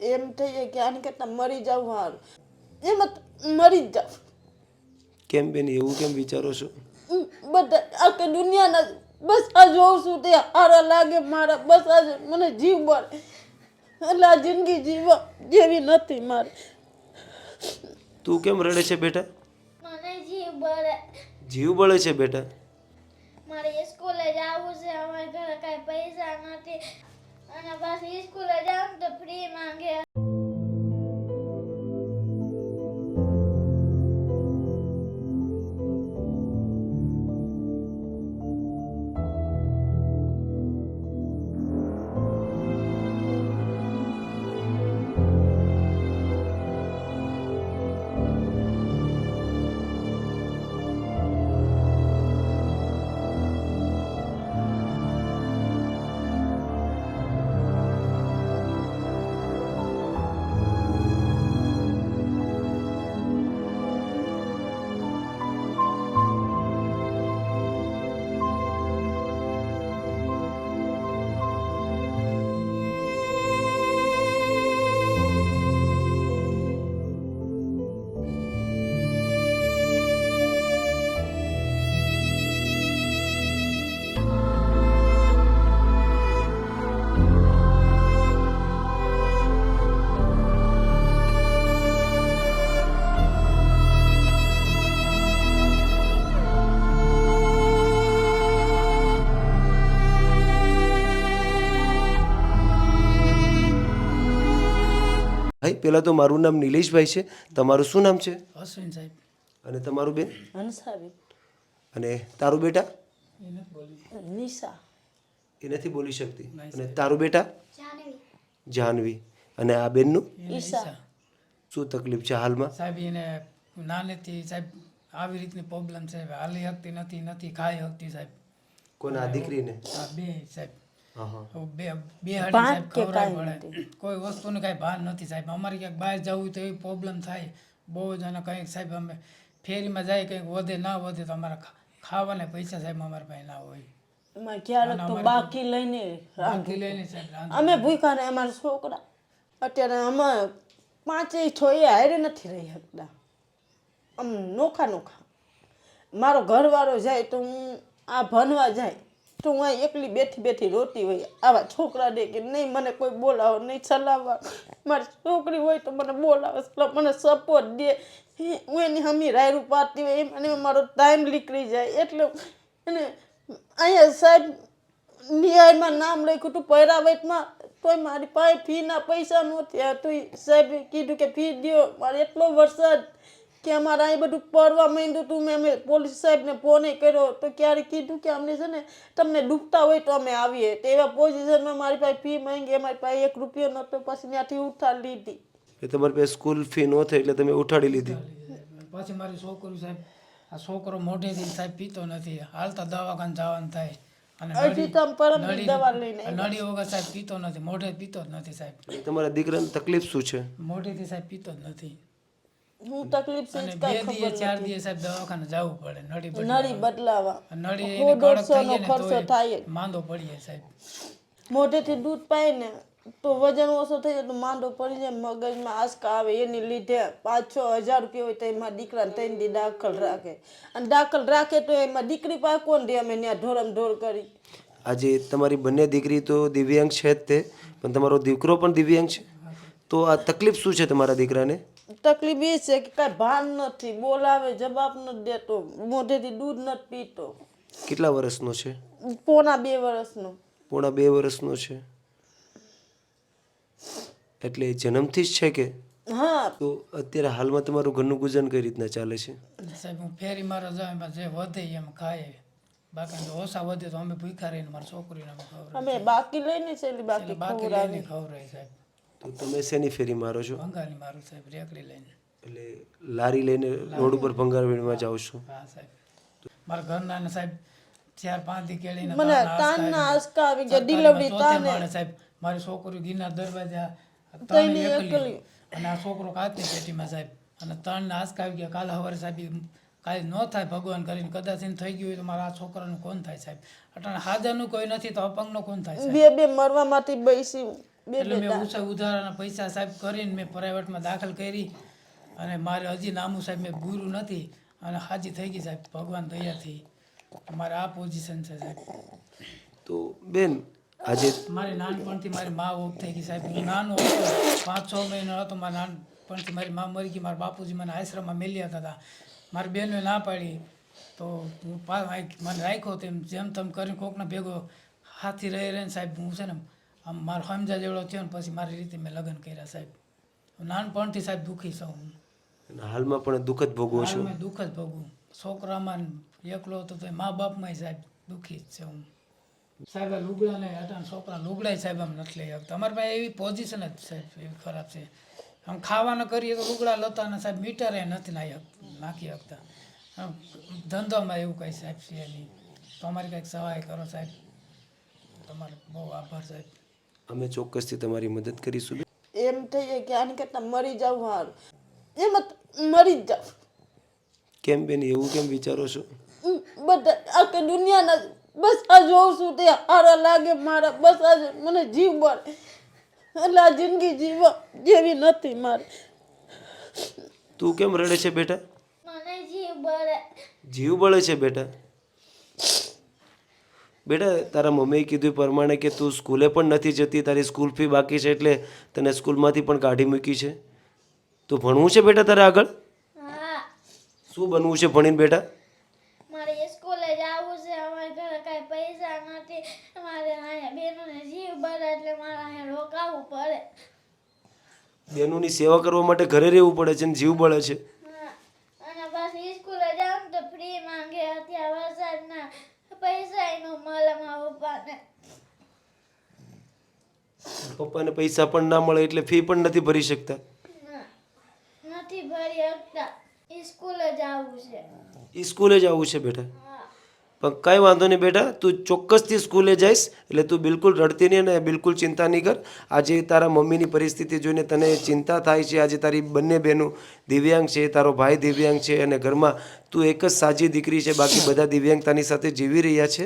એમ થઈ જાય કે આની કરતાં મરી જાવ હારું. એમાં મરી જ જાવ. કેમ બેન એવું કેમ વિચારો છો? બધા આખી દુનિયાના બસ આ જોઉં છું તે હારા લાગે મારા, બસ આ મને જીવ બળે. એટલે આ જિંદગી જીવવા જેવી નથી મારે. તું કેમ રડે છે બેટા? મને જીવ બળે. જીવ બળે છે બેટા? મારે સ્કૂલે જવું છે, અમારા ઘરે કાંઈ પૈસા નથી અને પાછી સ્કૂલે જાઉં તો ફ્રી માંગે. ભાઈ પહેલાં તો મારું નામ નિલેશભાઈ છે. તમારું શું નામ છે? અશ્વિન સાહેબ. અને તમારું બેન? હંસાબેન. અને તારું બેટા? એ નથી બોલી. નિશા. એ નથી બોલી શકતી. અને તારું બેટા? જાનવી. જાહ્નવી. અને આ બેનનું? ઈશા. શું તકલીફ છે હાલમાં? સાહેબ એને નાનેથી સાહેબ આવી રીતની પ્રોબ્લેમ છે. હાલી શકતી નથી ખાઈ શકતી સાહેબ. કોને? આ દીકરીને? હા બે સાહેબ. હા હા. બે હાડી સાહેબ ખવડાવવી પડે. કોઈ વસ્તુનું કાંઈ ભાન નથી સાહેબ. અમારે ક્યાંક બહાર જવું હોય તો એવી પ્રોબ્લેમ થાય બહુ જ. અને કંઈક સાહેબ અમે ફેરીમાં જાય કંઈક વધે ના વધે તો અમારા ખાવાના પૈસા સાહેબ અમારા પાસે ના હોય. એમાં ક્યારેક તો બાકી લઈને બાકી લઈને સાહેબ રાંધે. અમે ભૂખ્યા ને અમારા છોકરા અત્યારે અમે પાંચેય છોએ હારે નથી રહી શકતા. આમ નોખા નોખા. મારો ઘરવાળો જાય તો હું આ ભણવા જાય તો હું અહીં એકલી બેઠી બેઠી રોતી હોય. આવા છોકરા દે કે નહીં મને કોઈ બોલાવો નહીં ચલાવવા. મારી છોકરી હોય તો મને બોલાવે, મને સપોર્ટ દે. હું એની હમી રાયરું પાડતી હોય એમ અને મારો ટાઈમ નીકળી જાય. એટલે અને અહીંયા સાહેબ નિયાયમાં નામ લખ્યું હતું પૈરાવેટમાં તોય મારી પાસે ફીના પૈસા નહોતી. તો સાહેબે કીધું કે ફી દો. મારે એટલો વરસાદ કે અમારે અહીં બધું પડવા માંડ્યું હતું. અમે પોલીસ સાહેબને ફોન કર્યો તો ક્યારે કીધું કે અમને છે ને તમને ડૂબતા હોય તો અમે આવીએ. તો એવા પોઝિશનમાં મારી પાસે ફી માંગી. અમારી પાસે 1 રૂપિયો નહોતો. પછી ત્યાંથી ઉઠાડી લીધી. એ તમારી પાસે સ્કૂલ ફી ન થઈ એટલે તમે ઉઠાડી લીધી? પછી મારી છોકરી સાહેબ આ છોકરો મોઢેથી સાહેબ પીતો નથી. હાલતા દવાખાને જવાનું થાય. અને હજી તો આમ પરમની દવા લઈને નળી વગર સાહેબ પીતો નથી. મોઢે પીતો જ નથી સાહેબ. તમારા દીકરાને તકલીફ શું છે? મોઢેથી સાહેબ પીતો જ નથી. હું તકલીફ છે અને જ 2 કાંઈ દિવસ ખબર 4 દિવસ સાહેબ દવાખાને જવું પડે નળી બદલાવા. નળી એને કડક થઈ જાય ને ખર્ચો તો થાય જ. માંદો પડીએ સાહેબ. મોઢેથી દૂધ પાય ને તો વજન ઓછો થઈ જાય તો માંદો પડી જાય. મગજમાં આંચકા આવે એની લીધે 5-6 હજાર રૂપિયા હોય તો એમાં દીકરાને 3 દી દાખલ રાખે. અને દાખલ રાખે તો એમાં દીકરી પાસે કોણ દે? અમે ત્યાં ઢોરમ ઢોર કરી. આજે તમારી બંને દીકરી તો દિવ્યાંગ છે જ તે, પણ તમારો દીકરો પણ દિવ્યાંગ છે. તો આ તકલીફ શું છે તમારા દીકરાને? તકલીફ એ છે કે કાંઈ ભાન નથી, બોલાવે જવાબ નથી દેતો, મોઢેથી દૂધ નથી પીતો. કેટલા વર્ષનો છે? પોણા 2 વર્ષનો. પોણા 2 વર્ષનો છે એટલે જન્મથી જ છે કે? હા. તો અત્યારે હાલમાં તમારું ઘરનું ગુજારણ કઈ રીતના ચાલે છે? સાહેબ હું ફેરી મારવા જાઉં એમાં જે વધે એમ ખાય. બાકી જો ઓછા વધે તો અમે ભૂખ્યા રહીને મારી છોકરીને અમે ખવડાવીએ. અમે બાકી લઈને છેલ્લી બાકી બાકી લઈને ખવડાવીએ સાહેબ. તો તમે શેની ફેરી મારો છો? ભંગારી મારું સાહેબ, રેકડી લઈને. એટલે લારી લઈને રોડ ઉપર ભંગારવીણમાં જાઓ છો? હા સાહેબ. મારા ઘરના ને સાહેબ 4-5 દી કેળીને મને તાનના આંચકા આવી ગયા. ડિલિવરી તાને સાહેબ મારી છોકરી ગિરનાર દરવાજા તઈને એકલી. અને આ છોકરો કાચની પેટીમાં સાહેબ. અને 3 આંચકા આવી ગયા. કાલે સવારે સાહેબ કાંઈ ન થાય ભગવાન કરીને કદાચ એને થઈ ગયું હોય તો મારા આ છોકરાનું કોણ થાય સાહેબ? અટાણે હાજરનું કોઈ નથી તો અપંગનો કોણ થાય સાહેબ? 2 મરવામાંથી બેસી એટલે મેં ઉધારાના પૈસા સાહેબ કરીને મેં પ્રાઇવેટમાં દાખલ કરી અને મારે હજી નામું સાહેબ મેં પૂરું નથી અને હાજી થઈ ગઈ સાહેબ ભગવાન દયાથી મારે આ પોઝિશન છે સાહેબ. તો બેન આજે મારી નાનપણથી મારી મા ઓફ થઈ ગઈ સાહેબ. હું નાનો હતો 5-6 મહિનો હતો મારા નાનપણથી મારી મા મરી ગઈ. મારા બાપુજી મને આશ્રમમાં મેલ્યા હતા. મારી બહેનોએ ના પાડી તો હું મને રાખ્યો તેમ જેમ તેમ કરીને કોકને ભેગો હાથી રહી રહીને સાહેબ હું છે ને આમ મારો સમજા જેવડો થયો ને પછી મારી રીતે મેં લગ્ન કર્યા સાહેબ. હું નાનપણથી સાહેબ દુઃખી છું. હું હાલમાં પણ દુઃખ જ ભોગવો છો. હાલમાં દુઃખ જ ભોગવું. છોકરામાં એકલો હતો તો મા બાપમાં સાહેબ દુઃખી જ છે હું સાહેબ. આ લુગડાને અટાણ છોકરા લુગડાય સાહેબ આમ નથી લઈ શકતા. અમારી પાસે એવી પોઝિશન જ સાહેબ એવી ખરાબ છે. આમ ખાવાનું કરીએ તો લુગડા લતાને સાહેબ મીટરે નથી નાખી શકતા. ધંધામાં એવું કંઈ સાહેબ છે નહીં. તો અમારી કંઈક સહાય કરો સાહેબ. તમારો બહુ આભાર સાહેબ. અમે ચોક્કસથી તમારી મદદ કરીશું. એમ થઈ જાય કે આની કરતાં મરી જાવ સારું. એમાં મરી જ જાવ. કેમ બેન એવું કેમ વિચારો છો? બધા આખી દુનિયાના બસ આ જોઉં છું તે સારા લાગે મારા. બસ આજે મને જીવ બળે એટલે આ જિંદગી જીવવા જેવી નથી મારે. તું કેમ રડે છે બેટા? મને જીવ બળે. જીવ બળે છે બેટા? બેટા તારા મમ્મીએ કીધું એ પ્રમાણે કે તું સ્કૂલે પણ નથી જતી, તારી સ્કૂલ ફી બાકી છે એટલે તને સ્કૂલમાંથી પણ કાઢી મૂકી છે. તો ભણવું છે બેટા તારે આગળ? હા, શું બનવું છે ભણીને બેટા? મારે સ્કૂલે જવું છે. અમારા ઘરે કાંઈ પૈસા નથી. મારે અહીંયા બેનોને જીવ બળે એટલે મારે અહીંયા રોકાવું પડે. બહેનોની સેવા કરવા માટે ઘરે રહેવું પડે છે ને જીવ બળે છે. હા, અને પાછી સ્કૂલે જાઉં તો ફ્રી માંગે. અત્યારે વરસાદના પૈસા એનો મળે મારા પપ્પાને. પપ્પાને પૈસા પણ ના મળે એટલે ફી પણ નથી ભરી શકતા. નથી ભરી શકતા. સ્કૂલે જવું છે. સ્કૂલે જવું છે બેટા? હા, પણ કાંઈ વાંધો નહીં બેટા, તું ચોક્કસથી સ્કૂલે જઈશ એટલે તું બિલકુલ રડતી નહીં અને બિલકુલ ચિંતા નહીં કર. આજે તારા મમ્મીની પરિસ્થિતિ જોઈને તને ચિંતા થાય છે. આજે તારી બંને બહેનો દિવ્યાંગ છે, તારો ભાઈ દિવ્યાંગ છે અને ઘરમાં તું એક જ સાજી દીકરી છે, બાકી બધા દિવ્યાંગતાની સાથે જીવી રહ્યા છે.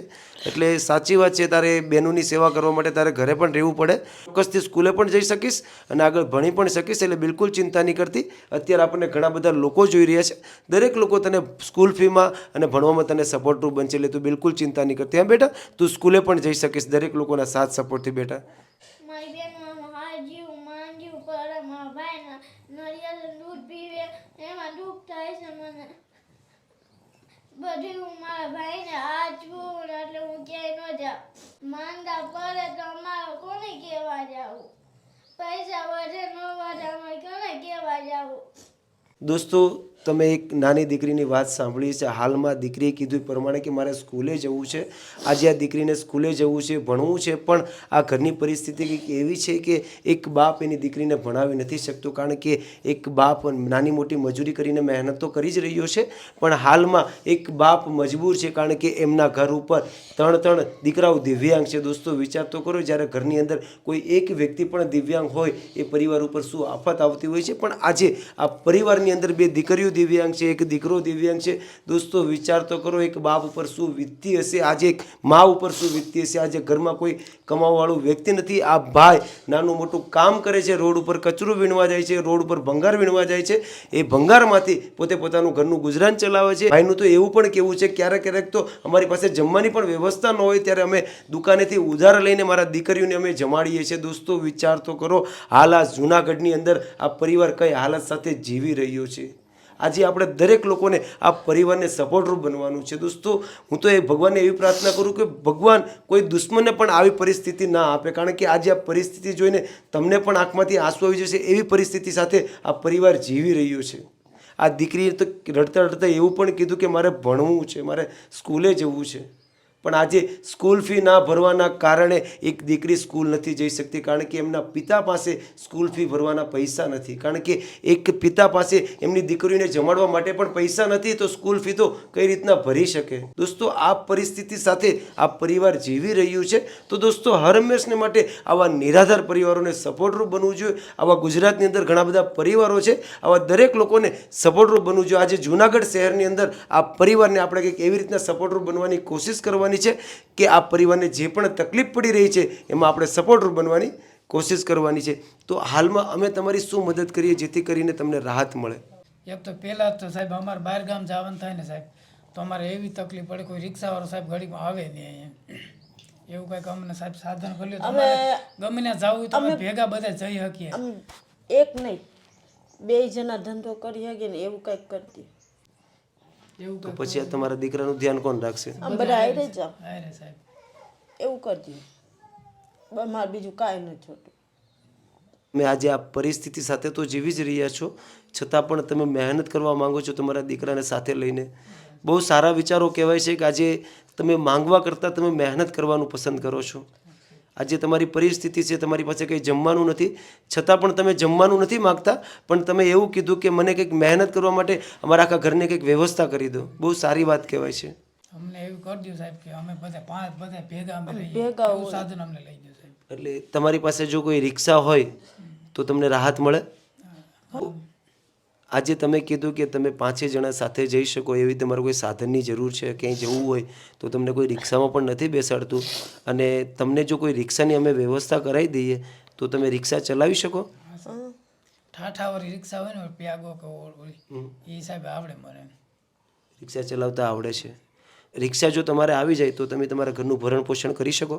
એટલે સાચી વાત છે, તારે બહેનોની સેવા કરવા માટે તારે ઘરે પણ રહેવું પડે. ચોક્કસથી સ્કૂલે પણ જઈ શકીશ અને આગળ ભણી પણ શકીશ એટલે બિલકુલ ચિંતા નહીં કરતી. અત્યારે આપણને ઘણા બધા લોકો જોઈ રહ્યા છે. દરેક લોકો તને સ્કૂલ ફીમાં અને ભણવામાં તને સપોર્ટરૂપ બનશે એટલે તું બિલકુલ ચિંતા નહીં કરતી. હા બેટા, તું સ્કૂલે પણ જઈ શકીશ દરેક લોકોના સાથ સપોર્ટથી બેટા. મારી બેન હાજ્યું માંગ્યું પડે. મારા ભાઈ નરિયાનું દૂધ પીવે એમાં દુઃખ થાય છે મને. બધું હું મારા ભાઈને હાચવું એટલે હું ક્યાંય ન જાઉં. માંદા પડે તો અમારે કોને કહેવા જાવું? પૈસા વધે ન વધે અમારે કોને કહેવા જાવું? દોસ્તો, તમે એક નાની દીકરીની વાત સાંભળી છે. હાલમાં દીકરીએ કીધું એ પ્રમાણે કે મારે સ્કૂલે જવું છે. આજે આ દીકરીને સ્કૂલે જવું છે, ભણવું છે, પણ આ ઘરની પરિસ્થિતિ કંઈક એવી છે કે એક બાપ એની દીકરીને ભણાવી નથી શકતો. કારણ કે એક બાપ નાની મોટી મજૂરી કરીને મહેનત તો કરી જ રહ્યો છે, પણ હાલમાં એક બાપ મજબૂર છે કારણ કે એમના ઘર ઉપર 3 દીકરાઓ દિવ્યાંગ છે. દોસ્તો વિચાર તો કરો, જ્યારે ઘરની અંદર કોઈ એક વ્યક્તિ પણ દિવ્યાંગ હોય એ પરિવાર ઉપર શું આફત આવતી હોય છે. પણ આજે આ પરિવારની અંદર 2 દીકરીઓ દિવ્યાંગ છે, એક દીકરો દિવ્યાંગ છે. દોસ્તો વિચાર તો કરો, એક બાપ ઉપર શું વીતતી હશે, આજે એક મા ઉપર શું વીતતી હશે. આજે ઘરમાં કોઈ કમાવાવાળું વ્યક્તિ નથી. આ ભાઈ નાનું મોટું કામ કરે છે, રોડ ઉપર કચરો વીણવા જાય છે, રોડ ઉપર ભંગાર વીણવા જાય છે. એ ભંગારમાંથી પોતે પોતાનું ઘરનું ગુજરાન ચલાવે છે. ભાઈનું તો એવું પણ કહેવું છે ક્યારેક તો અમારી પાસે જમવાની પણ વ્યવસ્થા ન હોય ત્યારે અમે દુકાનેથી ઉધાર લઈને મારા દીકરીઓને અમે જમાડીએ છીએ. દોસ્તો વિચાર તો કરો, હાલ આ જૂનાગઢની અંદર આ પરિવાર કઈ હાલત સાથે જીવી રહ્યો છે. આજે આપણે દરેક લોકોને આ પરિવારને સપોર્ટરૂપ બનવાનું છે. દોસ્તો હું તો એ ભગવાનને એવી પ્રાર્થના કરું કે ભગવાન કોઈ દુશ્મનને પણ આવી પરિસ્થિતિ ના આપે. કારણ કે આજે આ પરિસ્થિતિ જોઈને તમને પણ આંખમાંથી આંસુ આવી જશે. એવી પરિસ્થિતિ સાથે આ પરિવાર જીવી રહ્યો છે. આ દીકરીએ તો રડતા રડતા એવું પણ કીધું કે મારે ભણવું છે, મારે સ્કૂલે જવું છે. પણ આજે સ્કૂલ ફી ના ભરવાના કારણે એક દીકરી સ્કૂલ નથી જઈ શકતી. કારણ કે એમના પિતા પાસે સ્કૂલ ફી ભરવાના પૈસા નથી. કારણ કે એક પિતા પાસે એમની દીકરીઓને જમાડવા માટે પણ પૈસા નથી, તો સ્કૂલ ફી તો કઈ રીતના ભરી શકે. દોસ્તો આ પરિસ્થિતિ સાથે આ પરિવાર જીવી રહ્યું છે. તો દોસ્તો હંમેશને માટે આવા નિરાધાર પરિવારોને સપોર્ટરૂપ બનવું જોઈએ. આવા ગુજરાતની અંદર ઘણા બધા પરિવારો છે, આવા દરેક લોકોને સપોર્ટરૂપ બનવું જોઈએ. આજે જૂનાગઢ શહેરની અંદર આ પરિવારને આપણે કંઈક એવી રીતના સપોર્ટરૂપ બનવાની કોશિશ કરવાની છે કે આ પરિવારને જે પણ તકલીફ પડી રહી છે એમાં આપણે સપોર્ટરૂપ બનવાની કોશિશ કરવાની છે. તો હાલમાં અમે તમારી શું મદદ કરીએ જેથી કરીને તમને રાહત મળે? એક તો પહેલાં તો સાહેબ અમારે બહાર ગામ જવાનું થાય ને સાહેબ, તો અમારે એવી તકલીફ પડે, કોઈ રિક્ષાવાળો સાહેબ ઘડીમાં આવે નહીં અહીંયા. એવું કંઈક અમને સાહેબ સાધન કરી લો તો અમારે ગમે ત્યાં જવું હોય તો અમે ભેગા બધા જઈ શકીએ. આમ એક નહીં 2 જણા ધંધો કરી શકે ને એવું કંઈક કરતી. એવું તો પછી આ તમારા દીકરાનું ધ્યાન કોણ રાખશે? આમ બધા હારે જ જાવ હારે સાહેબ. એવું કરતી. મારે બીજું કાંઈ નથી હોતું. તમે આજે આ પરિસ્થિતિ સાથે તો જીવી જ રહ્યા છો, છતાં પણ તમે મહેનત કરવા માંગો છો તમારા દીકરાને સાથે લઈને. બહુ સારા વિચારો કહેવાય છે કે આજે તમે માંગવા કરતાં તમે મહેનત કરવાનું પસંદ કરો છો. આજે તમારી પરિસ્થિતિ છે, તમારી પાસે કંઈ જમવાનું નથી, છતાં પણ તમે જમવાનું નથી માગતા, પણ તમે એવું કીધું કે મને કંઈક મહેનત કરવા માટે અમારા આખા ઘરની કંઈક વ્યવસ્થા કરી દો. બહુ સારી વાત કહેવાય છે. અમને એવું કરી દો સાહેબ કે અમે બધા 5 બધા ભેગા અમે લઈએ, ભેગા એવું સાધન અમને લઈ દો સાહેબ. એટલે તમારી પાસે જો કોઈ રિક્ષા હોય તો તમને રાહત મળે. આજે તમે કીધું કે તમે 5 જણા સાથે જઈ શકો એવી તમારે કોઈ સાધનની જરૂર છે, ક્યાંય જવું હોય તો તમને કોઈ રિક્ષામાં પણ નથી બેસાડતું, અને તમને જો કોઈ રિક્ષાની અમે વ્યવસ્થા કરાવી દઈએ તો તમે રિક્ષા ચલાવી શકો. ઠાઠાવાળી રિક્ષા હોય ને પ્યાગો કે ઓળી, એ સાહેબ આવડે મને. રિક્ષા ચલાવતા આવડે છે. રિક્ષા જો તમારે આવી જાય તો તમે તમારા ઘરનું ભરણ પોષણ કરી શકો.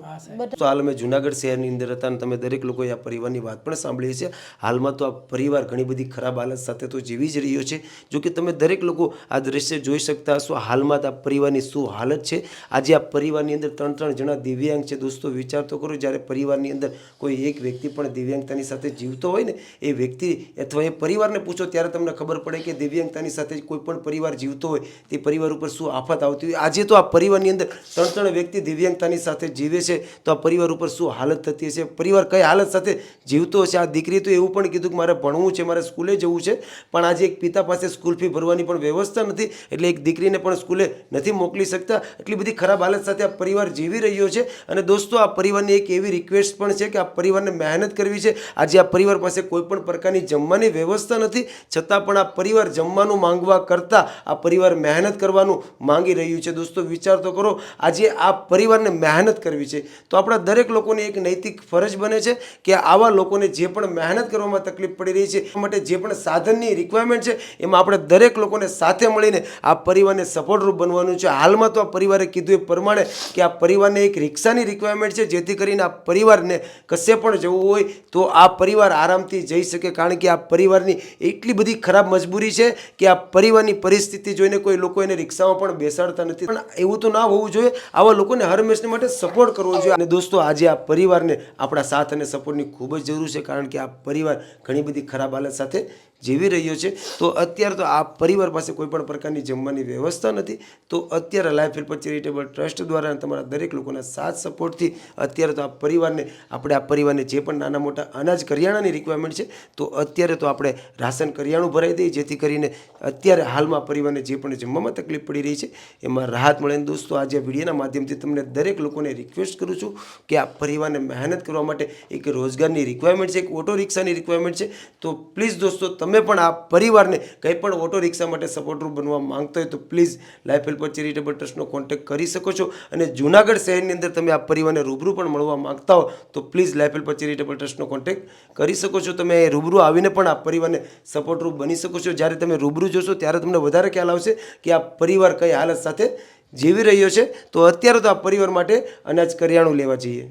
તો હાલ અમે જુનાગઢ શહેરની અંદર હતા અને તમે દરેક લોકોએ આ પરિવારની વાત પણ સાંભળી છે. હાલમાં તો આ પરિવાર ઘણી બધી ખરાબ હાલત સાથે તો જીવી જ રહ્યો છે. જો કે તમે દરેક લોકો આ દ્રશ્ય જોઈ શકતા હશો હાલમાં આ પરિવારની શું હાલત છે. આજે આ પરિવારની અંદર 3 જણા દિવ્યાંગ છે. દોસ્તો વિચાર તો કરો, જ્યારે પરિવારની અંદર કોઈ એક વ્યક્તિ પણ દિવ્યાંગતાની સાથે જીવતો હોય ને, એ વ્યક્તિ અથવા એ પરિવારને પૂછો ત્યારે તમને ખબર પડે કે દિવ્યાંગતાની સાથે કોઈ પણ પરિવાર જીવતો હોય તે પરિવાર ઉપર શું આફત આવતી હોય. આજે તો આ પરિવારની અંદર 3 વ્યક્તિ દિવ્યાંગતાની સાથે જીવે છે, તો આ પરિવાર ઉપર શું હાલત થતી હશે, પરિવાર કઈ હાલત સાથે જીવતો હશે. આ દીકરી તો એવું પણ કીધું કે મારે ભણવું છે, મારે સ્કૂલે જવું છે, પણ આજે એક પિતા પાસે સ્કૂલ ફી ભરવાની પણ વ્યવસ્થા નથી, એટલે એક દીકરીને પણ સ્કૂલે નથી મોકલી શકતા. એટલી બધી ખરાબ હાલત સાથે આ પરિવાર જીવી રહ્યો છે. અને દોસ્તો આ પરિવારની એક એવી રિક્વેસ્ટ પણ છે કે આ પરિવારને મહેનત કરવી છે. આજે આ પરિવાર પાસે કોઈ પણ પ્રકારની જમવાની વ્યવસ્થા નથી, છતાં પણ આ પરિવાર જમવાનું માંગવા કરતાં આ પરિવાર મહેનત કરવાનું માંગી રહ્યું છે. દોસ્તો વિચાર તો કરો, આજે આ પરિવારને મહેનત કરવી છે તો આપણા દરેક લોકોની એક નૈતિક ફરજ બને છે કે આવા લોકોને જે પણ મહેનત કરવામાં તકલીફ પડી રહી છે એ માટે જે પણ સાધનની રિક્વાયરમેન્ટ છે એમાં આપણે દરેક લોકોને સાથે મળીને આ પરિવારને સપોર્ટરૂપ બનવાનું છે. હાલમાં તો આ પરિવારે કીધું એ પ્રમાણે કે આ પરિવારને એક રિક્ષાની રિક્વાયરમેન્ટ છે, જેથી કરીને આ પરિવારને કશે પણ જવું હોય તો આ પરિવાર આરામથી જઈ શકે, કારણ કે આ પરિવારની એટલી બધી ખરાબ મજબૂરી છે કે આ પરિવારની પરિસ્થિતિ જોઈને કોઈ લોકો એને રિક્ષામાં પણ બેસાડતા નથી. પણ એવું તો ના હોવું જોઈએ. આવા લોકોને હર હંમેશા માટે સપોર્ટ કરવો જોઈએ. અને દોસ્તો આજે આ પરિવારને આપણા સાથ અને સપોર્ટની ખૂબ જ જરૂર છે, કારણ કે આ પરિવાર ઘણી બધી ખરાબ હાલત સાથે જીવી રહ્યો છે. તો અત્યારે તો આ પરિવાર પાસે કોઈ પણ પ્રકારની જમવાની વ્યવસ્થા નથી. તો અત્યારે લાઈફ હેલ્પર ચેરિટેબલ ટ્રસ્ટ દ્વારા તમારા દરેક લોકોના સાથ સપોર્ટથી અત્યારે તો આ પરિવારને જે પણ નાના મોટા અનાજ કરિયાણાની રિક્વાયરમેન્ટ છે તો અત્યારે તો આપણે રાશન કરિયાણું ભરાઈ દઈએ, જેથી કરીને અત્યારે હાલમાં પરિવારને જે પણ જમવામાં તકલીફ પડી રહી છે એમાં રાહત મળે. દોસ્તો આજે વિડીયોના માધ્યમથી તમને દરેક લોકોને રિક્વેસ્ટ કરું છું કે આ પરિવારને મહેનત કરવા માટે એક રોજગારની રિક્વાયરમેન્ટ છે, એક ઓટો રિક્ષાની રિક્વાયરમેન્ટ છે. તો પ્લીઝ દોસ્તો તમે પણ આ પરિવારને કંઈ પણ ઓટો રિક્ષા માટે સપોર્ટરૂપ બનવા માંગતો હોય તો પ્લીઝ લાઈફ હેલ્પર ચેરિટેબલ ટ્રસ્ટનો કોન્ટેક્ટ કરી શકો છો. અને જૂનાગઢ શહેરની અંદર તમે આ પરિવારને રૂબરૂ પણ મળવા માંગતા હો તો પ્લીઝ લાઈફ હેલ્પર ચેરિટેબલ ટ્રસ્ટનો કોન્ટેક્ટ કરી શકો છો. તમે રૂબરૂ આવીને પણ આ પરિવારને સપોર્ટરૂપ બની શકો છો. જ્યારે તમે રૂબરૂ જોશો ત્યારે તમને વધારે ખ્યાલ આવશે કે આ પરિવાર કઈ હાલત સાથે જીવી રહ્યો છે. તો અત્યારે તો આ પરિવાર માટે અનાજ કરિયાણું લેવા જઈએ.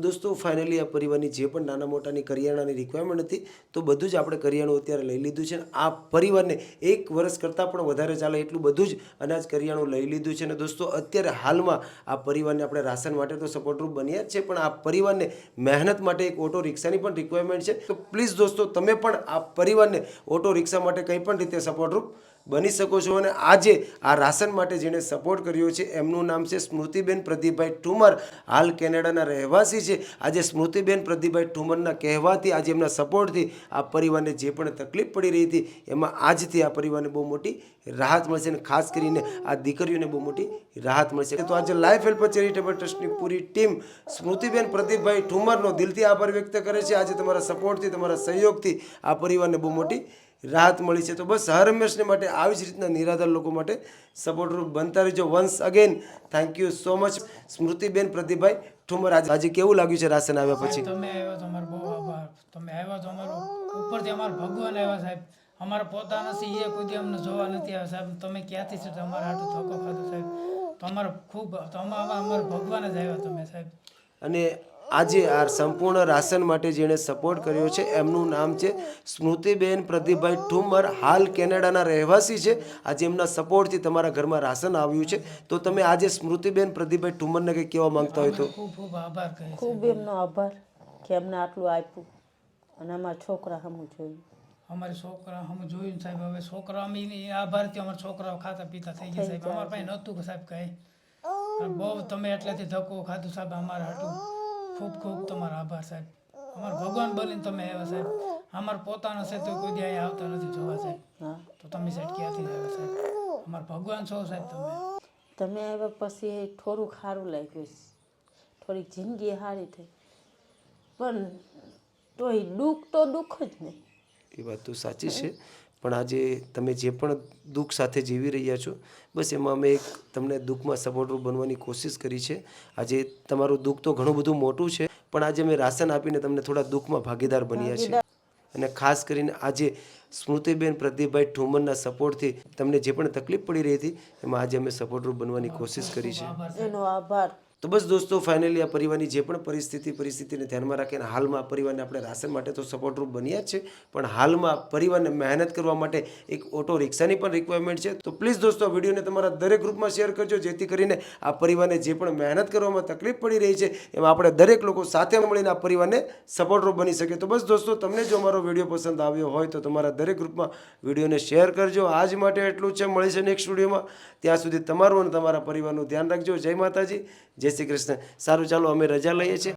દોસ્તો ફાઇનલી આ પરિવારની જે પણ નાના મોટાની કરિયાણાની રિક્વાયરમેન્ટ હતી તો બધું જ આપણે કરિયાણું અત્યારે લઈ લીધું છે. આ પરિવારને 1 વર્ષ કરતાં પણ વધારે ચાલે એટલું બધું જ અનાજ કરિયાણું લઈ લીધું છે. અને દોસ્તો અત્યારે હાલમાં આ પરિવારને આપણે રાશન માટે તો સપોર્ટરૂપ બન્યા જ છે, પણ આ પરિવારને મહેનત માટે એક ઓટો રિક્ષાની પણ રિક્વાયરમેન્ટ છે. તો પ્લીઝ દોસ્તો તમે પણ આ પરિવારને ઓટો રિક્ષા માટે કંઈ પણ રીતે સપોર્ટરૂપ બની શકો છો. અને આજે આ રાશન માટે જેણે સપોર્ટ કર્યો છે એમનું નામ છે સ્મૃતિબેન પ્રદીપભાઈ ઠુમર, હાલ કેનેડાના રહેવાસી છે. આજે સ્મૃતિબેન પ્રદીપભાઈ ઠુમરના કહેવાથી, આજે એમના સપોર્ટથી આ પરિવારને જે પણ તકલીફ પડી રહી હતી એમાં આજથી આ પરિવારને બહુ મોટી રાહત મળશે. અને ખાસ કરીને આ દીકરીઓને બહુ મોટી રાહત મળશે. તો આજે લાઈફ હેલ્પ ચેરિટેબલ ટ્રસ્ટની પૂરી ટીમ સ્મૃતિબેન પ્રદીપભાઈ ઠુમરનો દિલથી આભાર વ્યક્ત કરે છે. આજે તમારા સપોર્ટથી, તમારા સહયોગથી આ પરિવારને બહુ મોટી રાહત મળી છે. તો બસ હર હંમેશને માટે આવી જ રીતના નિરાધાર લોકો માટે સપોર્ટરૂપ બનતા રહેજો. Once again thank you so much સ્મૃતિબેન પ્રદીપભાઈ ઠુમર. આજે કેવું લાગ્યું છે રાશન આવ્યા પછી? તમે આવ્યા તો અમારો બહુ આભાર. તમે આવ્યા તો અમારો ઉપરથી અમારા ભગવાન આવ્યા સાહેબ. અમારા પોતાના છે એ કોઈ દી અમને જોવા નથી આવ્યા સાહેબ. તમે ક્યાંથી છે તમારા હાટું ધક્કો ખાધો સાહેબ. તો અમારો ખૂબ અમારા ભગવાન જ આવ્યા તમે સાહેબ. અને આજે આ સંપૂર્ણ રાશન માટે જેણે સપોર્ટ કર્યો છે એમનું નામ છે સ્મૃતિબેન પ્રદીપભાઈ ઠુમર, હાલ કેનેડાના રહેવાસી છે. આજે એમના સપોર્ટથી તમારા ઘરમાં રાશન આવ્યું છે. તો તમે આજે સ્મૃતિબેન પ્રદીપભાઈ ઠુમરને કંઈ કહેવા માંગતા હોય તો? ખૂબ ખૂબ આભાર કહે છે. ખૂબ એમનો આભાર કે અમને આટલું આપ્યું અને અમારા છોકરા હમું જોયું. અમારી છોકરા અમે જોયું ને સાહેબ. હવે છોકરા અમે એની આભારથી અમારા છોકરાઓ ખાતા પીતા થઈ ગયા સાહેબ. અમારા પાસે નહોતું કે સાહેબ કંઈ. બહુ તમે એટલેથી ધક્કો ખાધું સાહેબ અમારા હાટું. ખૂબ ખૂબ તમારો આભાર સાહેબ. અમારા ભગવાન બનીને તમે આવ્યા સાહેબ. અમારા પોતાના છે તો કોઈ દી અહીંયા આવતા નથી જોવા સાહેબ. હા, તો તમે સાહેબ ક્યાંથી આવ્યા સાહેબ? અમારા ભગવાન છો સાહેબ તમે. તમે આવ્યા પછી થોડુંક સારું લાગ્યું છે, થોડીક જિંદગી સારી થઈ, પણ તોય દુઃખ તો દુઃખ જ નહીં. એ વાત તો સાચી છે. પણ આજે તમે જે પણ દુઃખ સાથે જીવી રહ્યા છો, બસ એમાં અમે એક તમને દુઃખમાં સપોર્ટરૂપ બનવાની કોશિશ કરી છે. આજે તમારું દુઃખ તો ઘણું બધું મોટું છે, પણ આજે અમે રાશન આપીને તમને થોડા દુઃખમાં ભાગીદાર બન્યા છે. અને ખાસ કરીને આજે સ્મૃતિબેન પ્રદીપભાઈ ઠુમરના સપોર્ટથી તમને જે પણ તકલીફ પડી રહી હતી એમાં આજે અમે સપોર્ટરૂપ બનવાની કોશિશ કરી છે. એનો આભાર. તો બસ દોસ્તો, ફાઇનલી આ પરિવારની જે પણ પરિસ્થિતિને ધ્યાનમાં રાખીને હાલમાં આ પરિવારને આપણે રાશન માટે તો સપોર્ટરૂપ બન્યા જ છે, પણ હાલમાં પરિવારને મહેનત કરવા માટે એક ઓટો રિક્ષાની પણ રિક્વાયરમેન્ટ છે. તો પ્લીઝ દોસ્તો, વિડીયોને તમારા દરેક ગ્રુપમાં શેર કરજો, જેથી કરીને આ પરિવારને જે પણ મહેનત કરવામાં તકલીફ પડી રહી છે એમાં આપણે દરેક લોકો સાથે મળીને આ પરિવારને સપોર્ટરૂપ બની શકે. તો બસ દોસ્તો, તમને જો અમારો વિડીયો પસંદ આવ્યો હોય તો તમારા દરેક ગ્રુપમાં વિડીયોને શેર કરજો. આજ માટે એટલું જ છે. મળીશે નેક્સ્ટ વિડીયોમાં. ત્યાં સુધી તમારું અને તમારા પરિવારનું ધ્યાન રાખજો. જય માતાજી, જય શ્રી કૃષ્ણ. સારું, ચાલો અમે રજા લઈએ છીએ.